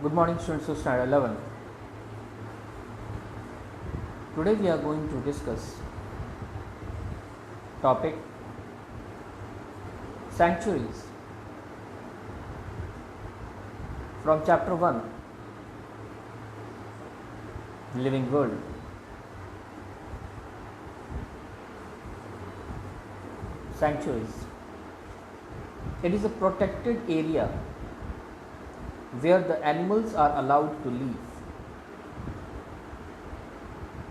Good morning, students of Standard 11. Today we are going to discuss topic sanctuaries from chapter 1, Living World. Sanctuaries. It is a protected area where the animals are allowed to live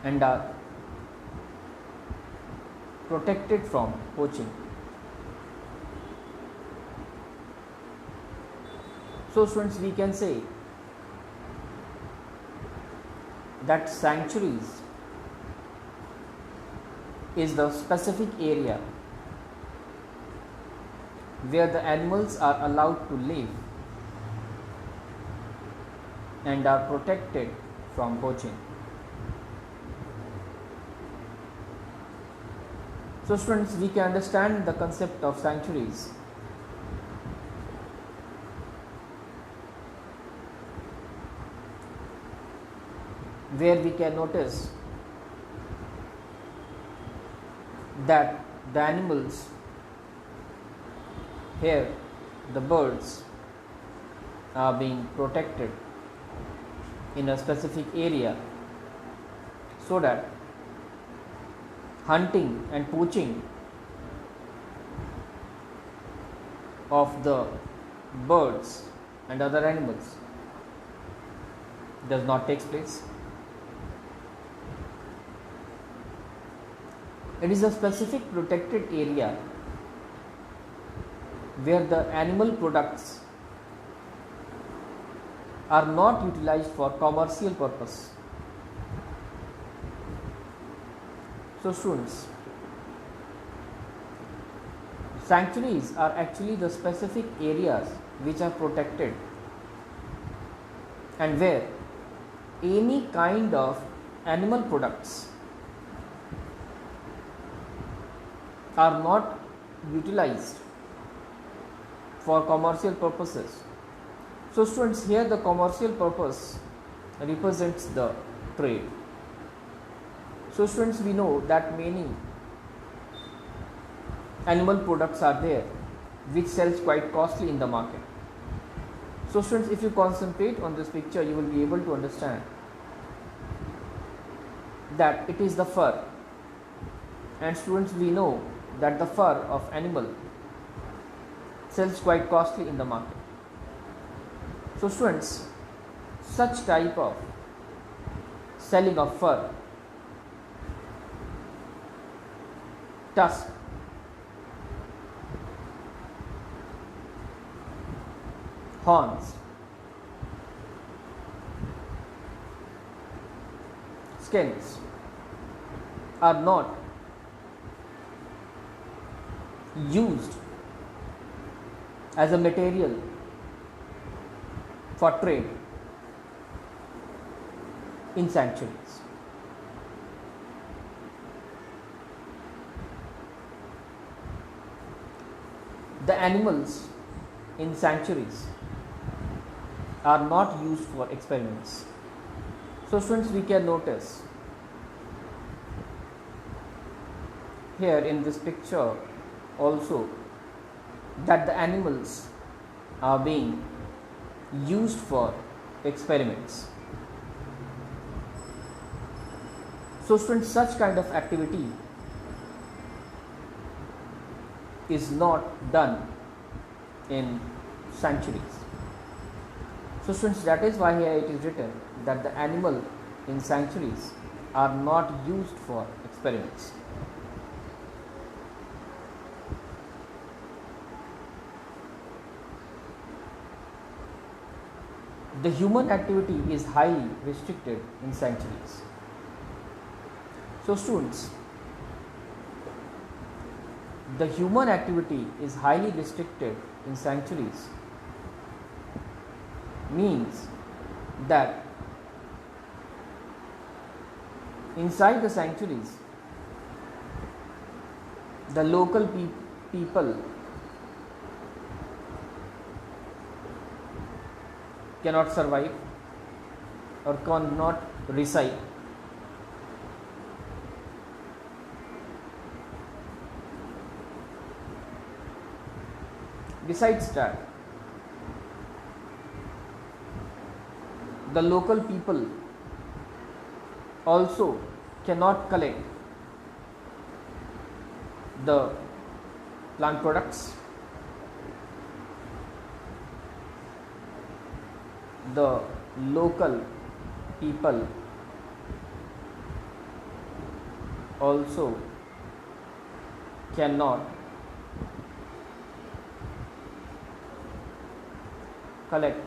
and are protected from poaching. So students, we can say that sanctuaries is the specific area where the animals are allowed to live and are protected from poaching. So students, we can understand the concept of sanctuaries where we can notice that the animals, here the birds, are being protected in a specific area so that hunting and poaching of the birds and other animals does not take place. It is a specific protected area where the animal products are not utilized for commercial purpose. So students, sanctuaries are actually the specific areas which are protected and where any kind of animal products are not utilized for commercial purposes. So students, here the commercial purpose represents the trade. So students, we know that many animal products are there which sells quite costly in the market. So students, if you concentrate on this picture, you will be able to understand that it is the fur, and students, we know that the fur of animal sells quite costly in the market. So students, such type of selling of fur, tusk, horns, skins are not used as a material for trade in sanctuaries. The animals in sanctuaries are not used for experiments. So students, we can notice here in this picture also that the animals are being used for experiments. So students, such kind of activity is not done in sanctuaries. So students, that is why here it is written that the animal in sanctuaries are not used for experiments. The human activity is highly restricted in sanctuaries. So students, the human activity is highly restricted in sanctuaries means that inside the sanctuaries, the local people cannot survive or cannot reside. Besides that, the local people also cannot collect the plant products. The local people also cannot collect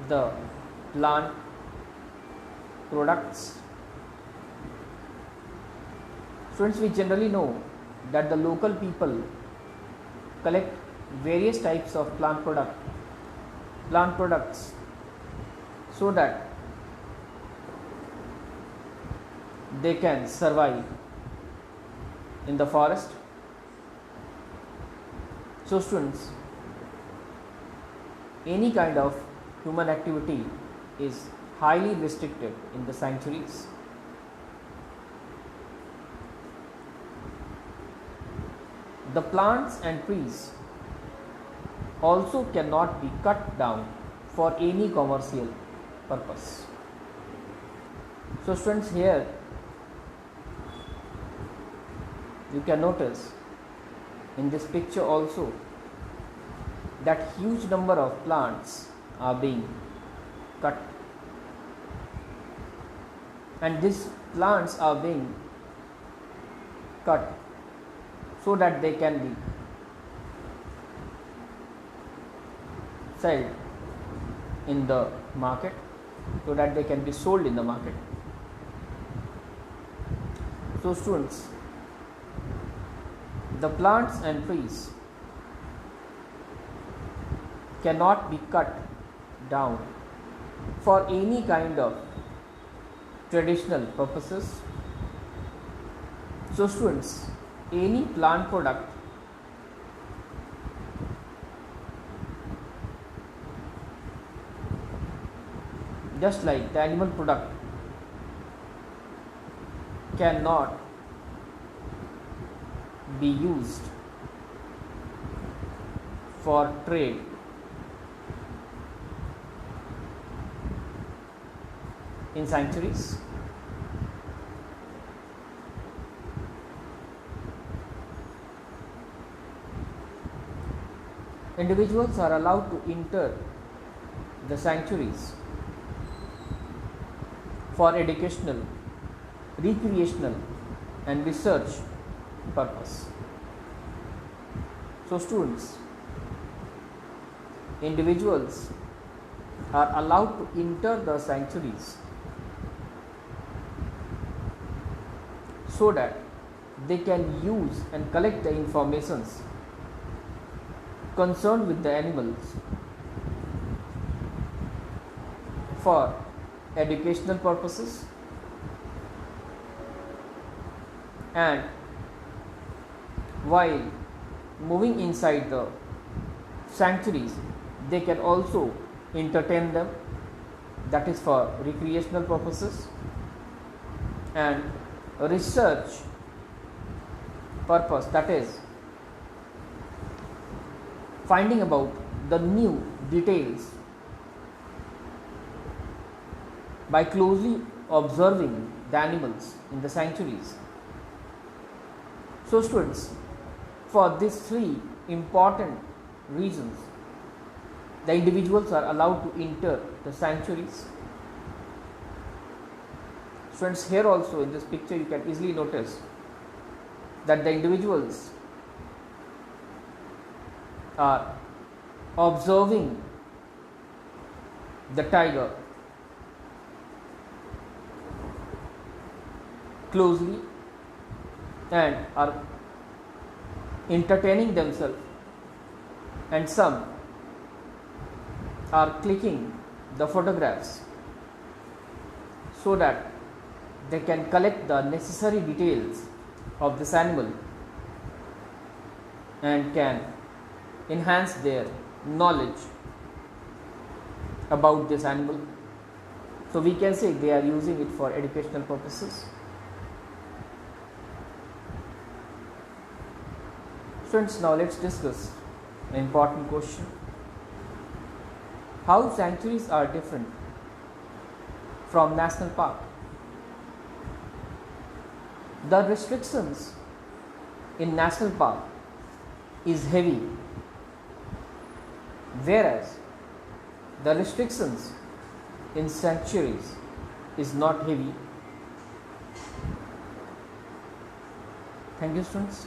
the plant products. Students, we generally know that the local people collect various types of plant products so that they can survive in the forest. So students, any kind of human activity is highly restricted in the sanctuaries. The plants and trees also cannot be cut down for any commercial purpose. So students, here you can notice in this picture also that huge number of plants are being cut, and these plants are being cut so that they can be sold in the market, so that they can be sold in the market. So students, the plants and trees cannot be cut down for any kind of traditional purposes. So students, any plant product just like the animal product cannot be used for trade. In sanctuaries, individuals are allowed to enter the sanctuaries for educational, recreational and research purpose. So students, individuals are allowed to enter the sanctuaries so that they can use and collect the informations concerned with the animals for educational purposes, and while moving inside the sanctuaries they can also entertain them, that is for recreational purposes, and research purpose, that is finding about the new details by closely observing the animals in the sanctuaries. So students, for these three important reasons, the individuals are allowed to enter the sanctuaries. Students, here also in this picture you can easily notice that the individuals are observing the tiger closely and are entertaining themselves, and some are clicking the photographs so that they can collect the necessary details of this animal and can enhance their knowledge about this animal. So we can say they are using it for educational purposes. Students, now let's discuss an important question. How sanctuaries are different from national park? The restrictions in national park is heavy, whereas the restrictions in sanctuaries is not heavy. Thank you, students.